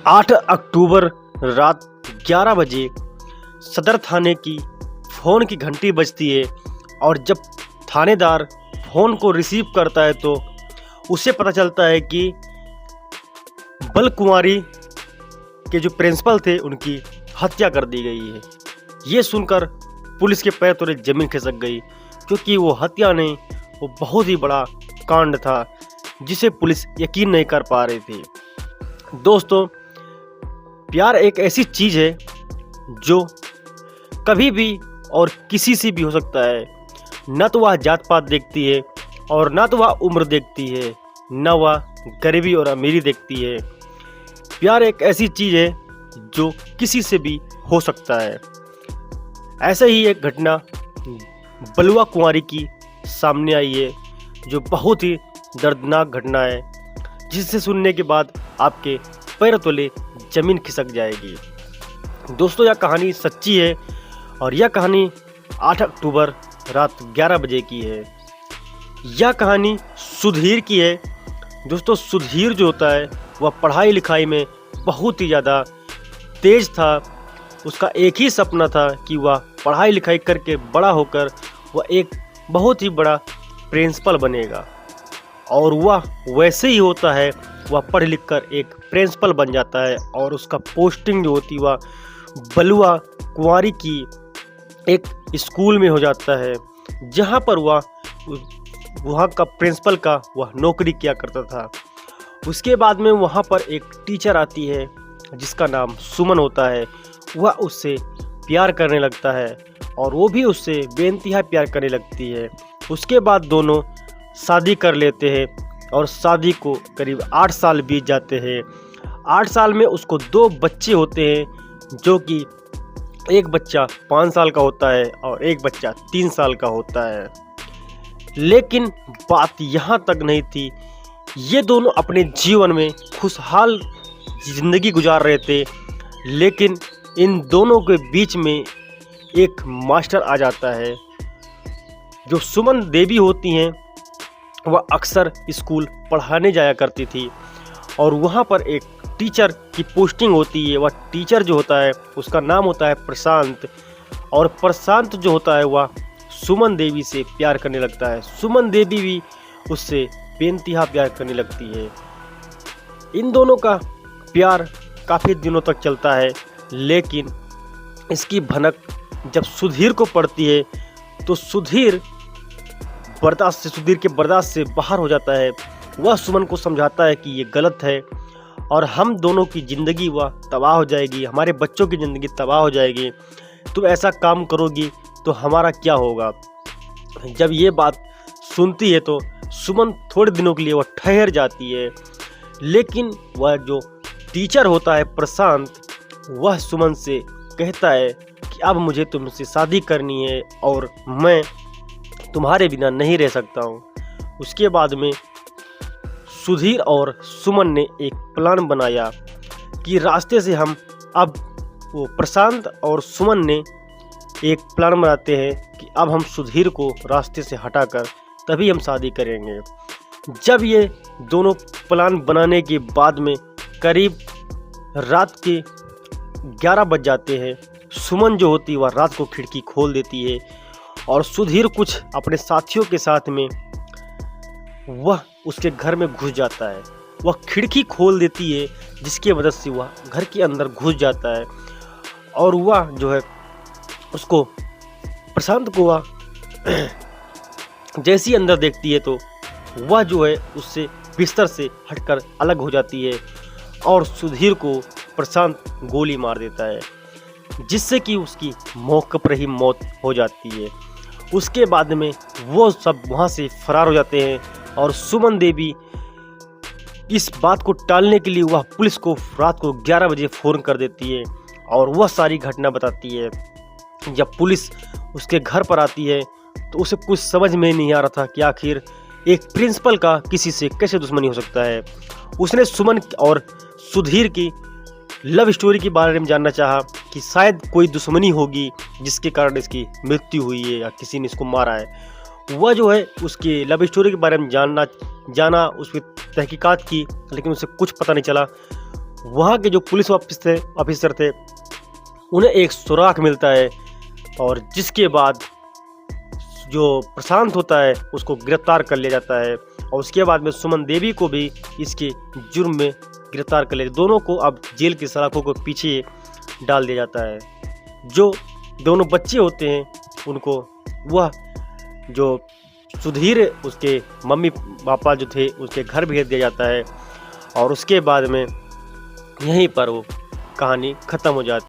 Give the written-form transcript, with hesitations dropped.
8 अक्टूबर रात 11 बजे सदर थाने की फ़ोन की घंटी बजती है और जब थानेदार फ़ोन को रिसीव करता है तो उसे पता चलता है कि बल कुंवारी के जो प्रिंसिपल थे उनकी हत्या कर दी गई है। ये सुनकर पुलिस के पैर तले जमीन खिसक गई, क्योंकि वो हत्या नहीं, वो बहुत ही बड़ा कांड था जिसे पुलिस यकीन नहीं कर पा रही थी। दोस्तों, प्यार एक ऐसी चीज़ है जो कभी भी और किसी से भी हो सकता है। न तो वह जात पात देखती है और न तो वह उम्र देखती है, न वह गरीबी और अमीरी देखती है। प्यार एक ऐसी चीज़ है जो किसी से भी हो सकता है। ऐसे ही एक घटना बलुआ कुंवारी की सामने आई है, जो बहुत ही दर्दनाक घटना है, जिसे सुनने के बाद आपके पैर तले जमीन खिसक जाएगी। दोस्तों, यह कहानी सच्ची है और यह कहानी 8 अक्टूबर रात 11 बजे की है। यह कहानी सुधीर की है। दोस्तों, सुधीर जो होता है वह पढ़ाई लिखाई में बहुत ही ज़्यादा तेज था। उसका एक ही सपना था कि वह पढ़ाई लिखाई करके बड़ा होकर वह एक बहुत ही बड़ा प्रिंसिपल बनेगा, और वह वैसे ही होता है। वह पढ़ लिख कर एक प्रिंसिपल बन जाता है और उसका पोस्टिंग जो होती वह बलुआ कुंवारी की एक स्कूल में हो जाता है, जहाँ पर वहाँ का प्रिंसिपल का वह नौकरी किया करता था। उसके बाद में वहाँ पर एक टीचर आती है जिसका नाम सुमन होता है। वह उससे प्यार करने लगता है और वो भी उससे बेइंतहा प्यार करने लगती है। उसके बाद दोनों शादी कर लेते हैं और शादी को करीब 8 साल बीत जाते हैं। 8 साल में उसको 2 बच्चे होते हैं, जो कि एक बच्चा 5 साल का होता है और एक बच्चा 3 साल का होता है। लेकिन बात यहाँ तक नहीं थी। ये दोनों अपने जीवन में खुशहाल ज़िंदगी गुजार रहे थे, लेकिन इन दोनों के बीच में एक मास्टर आ जाता है। जो सुमन देवी होती हैं, वह अक्सर स्कूल पढ़ाने जाया करती थी और वहाँ पर एक टीचर की पोस्टिंग होती है। वह टीचर जो होता है उसका नाम होता है प्रशांत, और प्रशांत जो होता है वह सुमन देवी से प्यार करने लगता है। सुमन देवी भी उससे बेइंतहा प्यार करने लगती है। इन दोनों का प्यार काफ़ी दिनों तक चलता है, लेकिन इसकी भनक जब सुधीर को पड़ती है तो सुधीर के बर्दाश्त से बाहर हो जाता है। वह सुमन को समझाता है कि ये गलत है और हम दोनों की ज़िंदगी वह तबाह हो जाएगी, हमारे बच्चों की ज़िंदगी तबाह हो जाएगी। तुम ऐसा काम करोगी तो हमारा क्या होगा। जब ये बात सुनती है तो सुमन थोड़े दिनों के लिए वह ठहर जाती है, लेकिन वह जो टीचर होता है प्रशांत, वह सुमन से कहता है कि अब मुझे तुमसे शादी करनी है और मैं तुम्हारे बिना नहीं रह सकता हूँ। उसके बाद में सुधीर और सुमन ने एक प्लान बनाया कि रास्ते से हम वो प्रशांत और सुमन ने एक प्लान बनाते हैं कि अब हम सुधीर को रास्ते से हटाकर तभी हम शादी करेंगे। जब ये दोनों प्लान बनाने के बाद में करीब रात के 11 बज जाते हैं, सुमन जो होती है वह रात को खिड़की खोल देती है और सुधीर कुछ अपने साथियों के साथ में वह उसके घर में घुस जाता है। वह खिड़की खोल देती है, जिसकी वजह से वह घर के अंदर घुस जाता है और वह जो है उसको प्रशांत को वह जैसी अंदर देखती है तो वह जो है उससे बिस्तर से हटकर अलग हो जाती है और सुधीर को प्रशांत गोली मार देता है, जिससे कि उसकी मौके पर ही मौत हो जाती है। उसके बाद में वो सब वहाँ से फरार हो जाते हैं और सुमन देवी इस बात को टालने के लिए वह पुलिस को रात को 11 बजे फ़ोन कर देती है और वह सारी घटना बताती है। जब पुलिस उसके घर पर आती है तो उसे कुछ समझ में नहीं आ रहा था कि आखिर एक प्रिंसिपल का किसी से कैसे दुश्मनी हो सकता है। उसने सुमन और सुधीर की लव स्टोरी के बारे में जानना चाहा कि शायद कोई दुश्मनी होगी जिसके कारण इसकी मृत्यु हुई है या किसी ने इसको मारा है। वह जो है उसके लव स्टोरी के बारे में जाना उस पर तहकीकात की, लेकिन उसे कुछ पता नहीं चला। वहाँ के जो पुलिस ऑफिसर थे उन्हें एक सुराग मिलता है और जिसके बाद जो प्रशांत होता है उसको गिरफ्तार कर लिया जाता है और उसके बाद में सुमन देवी को भी इसके जुर्म में गिरफ्तार कर लिया। दोनों को अब जेल की सलाखों को पीछे डाल दिया जाता है। जो दोनों बच्चे होते हैं उनको वह जो सुधीर उसके मम्मी पापा जो थे उसके घर भेज दिया जाता है और उसके बाद में यहीं पर वो कहानी ख़त्म हो जाती है।